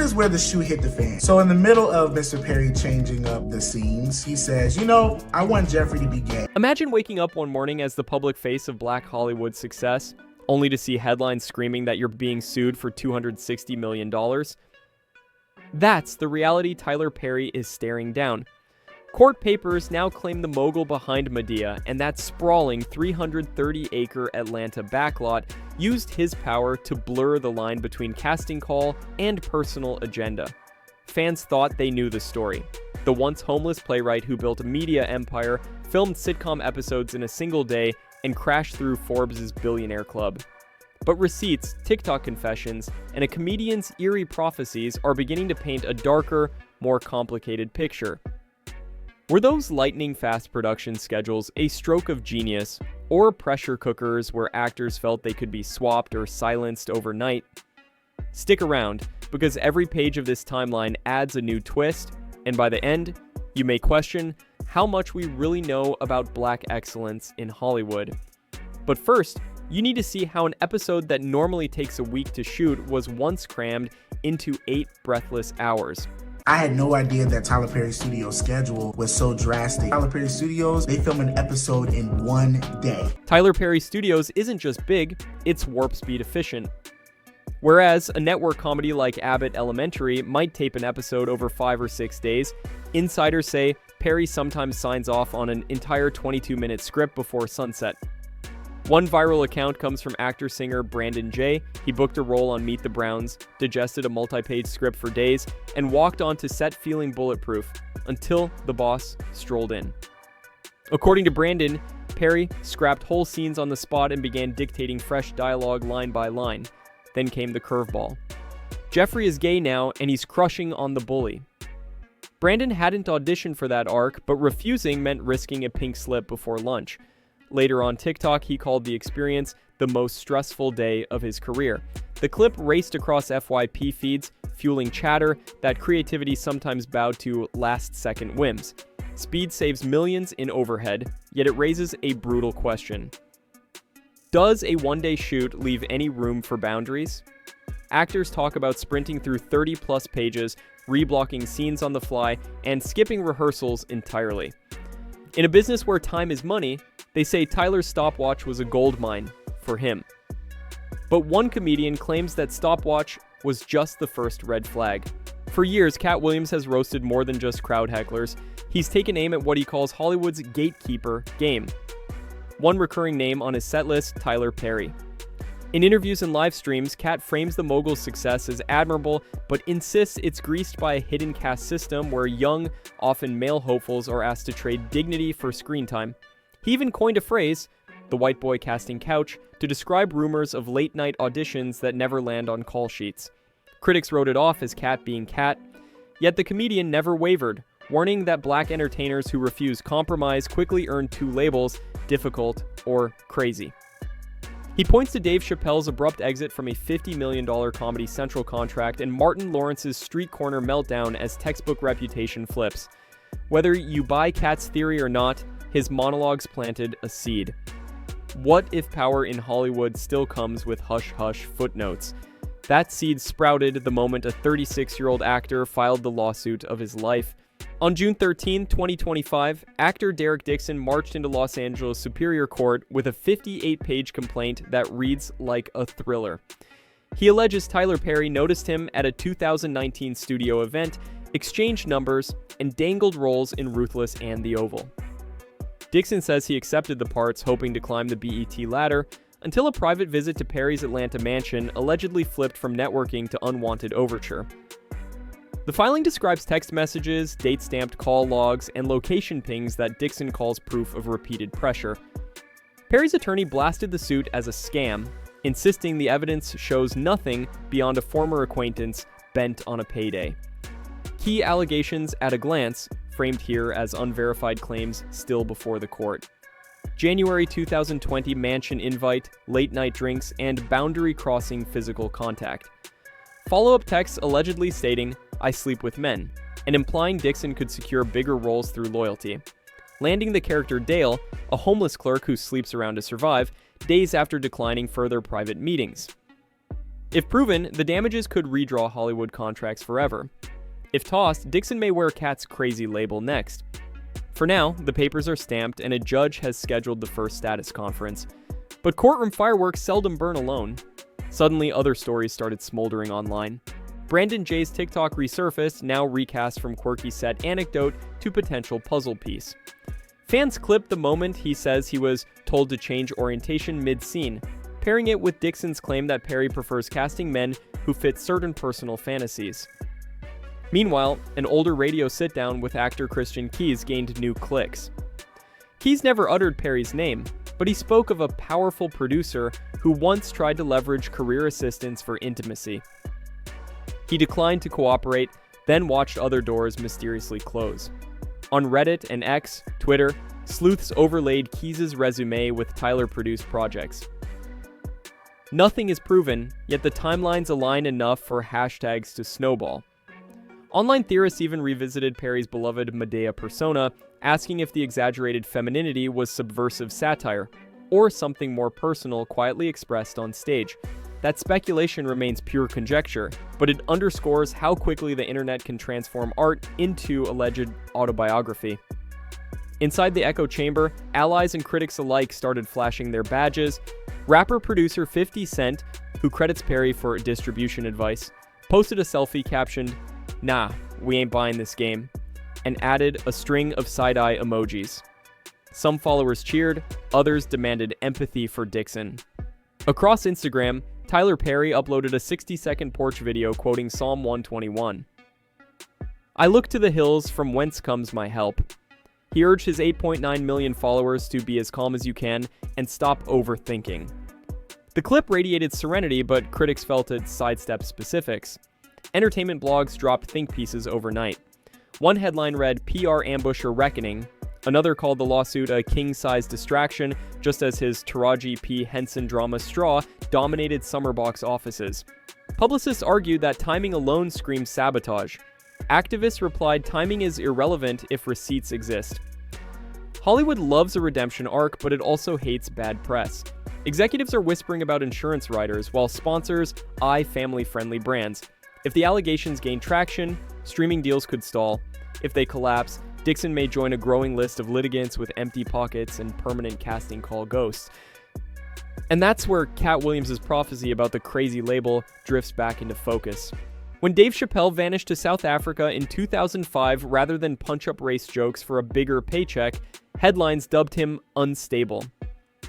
is where the shoe hit the fan. So in the middle of Mr. Perry changing up the scenes, he says, I want Jeffrey to be gay. Imagine waking up one morning as the public face of Black Hollywood success, only to see headlines screaming that you're being sued for $260 million. That's the reality Tyler Perry is staring down. Court papers now claim the mogul behind Madea and that sprawling 330-acre Atlanta backlot used his power to blur the line between casting call and personal agenda. Fans thought they knew the story. The once homeless playwright who built a media empire filmed sitcom episodes in a single day and crashed through Forbes' billionaire club. But receipts, TikTok confessions, and a comedian's eerie prophecies are beginning to paint a darker, more complicated picture. Were those lightning-fast production schedules a stroke of genius, or pressure cookers where actors felt they could be swapped or silenced overnight? Stick around, because every page of this timeline adds a new twist, and by the end, you may question how much we really know about Black excellence in Hollywood. But first, you need to see how an episode that normally takes a week to shoot was once crammed into 8 breathless hours. I had no idea that Tyler Perry Studios' schedule was so drastic. Tyler Perry Studios, they film an episode in one day. Tyler Perry Studios isn't just big, it's warp speed efficient. Whereas a network comedy like Abbott Elementary might tape an episode over 5 or 6 days, insiders say Perry sometimes signs off on an entire 22-minute script before sunset. One viral account comes from actor-singer Brandon J. He booked a role on Meet the Browns, digested a multi-page script for days, and walked onto set feeling bulletproof until the boss strolled in. According to Brandon, Perry scrapped whole scenes on the spot and began dictating fresh dialogue line by line. Then came the curveball. Jeffrey is gay now, and he's crushing on the bully. Brandon hadn't auditioned for that arc, but refusing meant risking a pink slip before lunch. Later on TikTok, he called the experience the most stressful day of his career. The clip raced across FYP feeds, fueling chatter that creativity sometimes bowed to last-second whims. Speed saves millions in overhead, yet it raises a brutal question. Does a one-day shoot leave any room for boundaries? Actors talk about sprinting through 30-plus pages, reblocking scenes on the fly, and skipping rehearsals entirely. In a business where time is money, they say Tyler's stopwatch was a gold mine for him. But one comedian claims that stopwatch was just the first red flag. For years, Katt Williams has roasted more than just crowd hecklers. He's taken aim at what he calls Hollywood's gatekeeper game. One recurring name on his set list, Tyler Perry. In interviews and live streams, Katt frames the mogul's success as admirable, but insists it's greased by a hidden caste system where young, often male hopefuls are asked to trade dignity for screen time. He even coined a phrase, the white boy casting couch, to describe rumors of late-night auditions that never land on call sheets. Critics wrote it off as Katt being Katt, yet the comedian never wavered, warning that Black entertainers who refuse compromise quickly earn 2 labels, difficult or crazy. He points to Dave Chappelle's abrupt exit from a $50 million Comedy Central contract and Martin Lawrence's street corner meltdown as textbook reputation flips. Whether you buy Katt's theory or not, his monologues planted a seed. What if power in Hollywood still comes with hush-hush footnotes? That seed sprouted the moment a 36-year-old actor filed the lawsuit of his life. On June 13, 2025, actor Derek Dixon marched into Los Angeles Superior Court with a 58-page complaint that reads like a thriller. He alleges Tyler Perry noticed him at a 2019 studio event, exchanged numbers, and dangled roles in Ruthless and The Oval. Dixon says he accepted the parts hoping to climb the BET ladder until a private visit to Perry's Atlanta mansion allegedly flipped from networking to unwanted overture. The filing describes text messages, date-stamped call logs, and location pings that Dixon calls proof of repeated pressure. Perry's attorney blasted the suit as a scam, insisting the evidence shows nothing beyond a former acquaintance bent on a payday. Key allegations at a glance, framed here as unverified claims still before the court. January 2020 mansion invite, late-night drinks, and boundary-crossing physical contact. Follow-up texts allegedly stating, "I sleep with men," and implying Dixon could secure bigger roles through loyalty. Landing the character Dale, a homeless clerk who sleeps around to survive, days after declining further private meetings. If proven, the damages could redraw Hollywood contracts forever. If tossed, Dixon may wear Katt's crazy label next. For now, the papers are stamped and a judge has scheduled the first status conference. But courtroom fireworks seldom burn alone. Suddenly, other stories started smoldering online. Brandon Jay's TikTok resurfaced, now recast from quirky set anecdote to potential puzzle piece. Fans clipped the moment he says he was told to change orientation mid-scene, pairing it with Dixon's claim that Perry prefers casting men who fit certain personal fantasies. Meanwhile, an older radio sit-down with actor Christian Keyes gained new clicks. Keyes never uttered Perry's name, but he spoke of a powerful producer who once tried to leverage career assistants for intimacy. He declined to cooperate, then watched other doors mysteriously close. On Reddit and X, Twitter, sleuths overlaid Keyes' resume with Tyler-produced projects. Nothing is proven, yet the timelines align enough for hashtags to snowball. Online theorists even revisited Perry's beloved Medea persona, asking if the exaggerated femininity was subversive satire, or something more personal quietly expressed on stage. That speculation remains pure conjecture, but it underscores how quickly the internet can transform art into alleged autobiography. Inside the echo chamber, allies and critics alike started flashing their badges. Rapper-producer 50 Cent, who credits Perry for distribution advice, posted a selfie captioned, "Nah, we ain't buying this game," and added a string of side-eye emojis. Some followers cheered, others demanded empathy for Dixon. Across Instagram, Tyler Perry uploaded a 60-second porch video quoting Psalm 121. "I look to the hills from whence comes my help." He urged his 8.9 million followers to be as calm as you can and stop overthinking. The clip radiated serenity, but critics felt it sidestepped specifics. Entertainment blogs dropped think pieces overnight. One headline read, "PR ambusher reckoning." Another called the lawsuit a king-size distraction, just as his Taraji P. Henson drama Straw dominated summer box offices. Publicists argued that timing alone screams sabotage. Activists replied timing is irrelevant if receipts exist. Hollywood loves a redemption arc, but it also hates bad press. Executives are whispering about insurance riders, while sponsors eye family-friendly brands. If the allegations gain traction, streaming deals could stall. If they collapse, Dixon may join a growing list of litigants with empty pockets and permanent casting call ghosts. And that's where Katt Williams' prophecy about the crazy label drifts back into focus. When Dave Chappelle vanished to South Africa in 2005 rather than punch up race jokes for a bigger paycheck, headlines dubbed him unstable.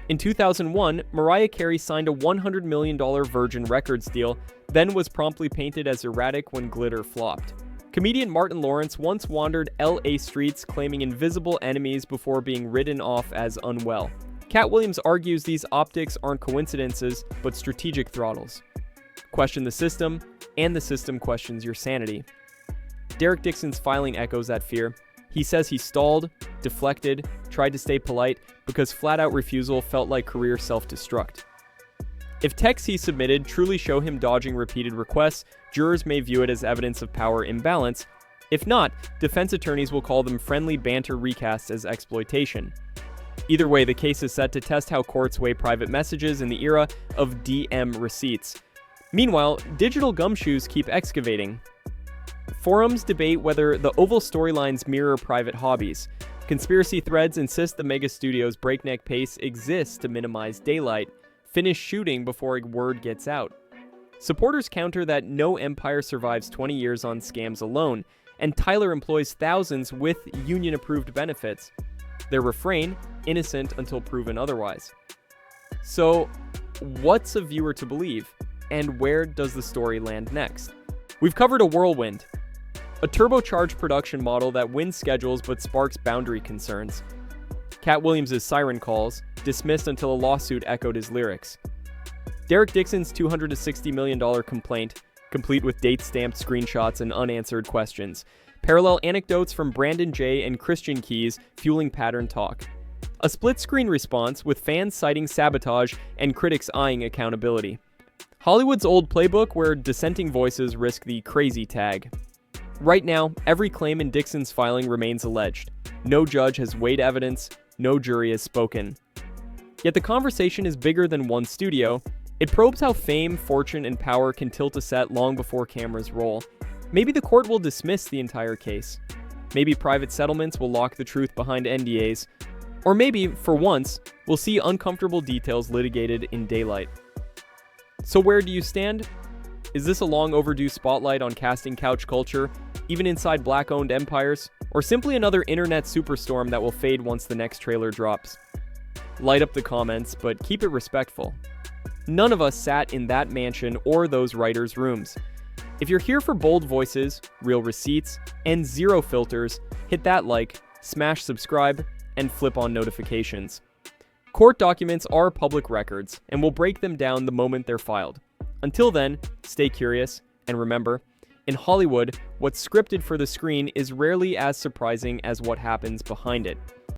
In 2001, Mariah Carey signed a $100 million Virgin Records deal, then was promptly painted as erratic when glitter flopped. Comedian Martin Lawrence once wandered LA streets claiming invisible enemies before being written off as unwell. Katt Williams argues these optics aren't coincidences, but strategic throttles. Question the system, and the system questions your sanity. Derek Dixon's filing echoes that fear. He says he stalled, deflected, tried to stay polite, because flat-out refusal felt like career self-destruct. If texts he submitted truly show him dodging repeated requests, jurors may view it as evidence of power imbalance. If not, defense attorneys will call them friendly banter recasts as exploitation. Either way, the case is set to test how courts weigh private messages in the era of DM receipts. Meanwhile, digital gumshoes keep excavating. Forums debate whether the Oval storylines mirror private hobbies. Conspiracy threads insist the mega studio's breakneck pace exists to minimize daylight. Finish shooting before a word gets out. Supporters counter that no empire survives 20 years on scams alone, and Tyler employs thousands with union-approved benefits. Their refrain, innocent until proven otherwise. So, what's a viewer to believe, and where does the story land next? We've covered a whirlwind, a turbocharged production model that wins schedules but sparks boundary concerns. Katt Williams' siren calls, dismissed until a lawsuit echoed his lyrics. Derek Dixon's $260 million complaint, complete with date-stamped screenshots and unanswered questions. Parallel anecdotes from Brandon Jay and Christian Keyes fueling pattern talk. A split-screen response with fans citing sabotage and critics eyeing accountability. Hollywood's old playbook where dissenting voices risk the crazy tag. Right now, every claim in Dixon's filing remains alleged. No judge has weighed evidence, no jury has spoken. Yet the conversation is bigger than one studio. It probes how fame, fortune, and power can tilt a set long before cameras roll. Maybe the court will dismiss the entire case. Maybe private settlements will lock the truth behind NDAs. Or maybe, for once, we'll see uncomfortable details litigated in daylight. So where do you stand? Is this a long overdue spotlight on casting couch culture, even inside black-owned empires, or simply another internet superstorm that will fade once the next trailer drops? Light up the comments, but keep it respectful. None of us sat in that mansion or those writers' rooms. If you're here for bold voices, real receipts, and zero filters, hit that like, smash subscribe, and flip on notifications. Court documents are public records, and we'll break them down the moment they're filed. Until then, stay curious, and remember, in Hollywood, what's scripted for the screen is rarely as surprising as what happens behind it.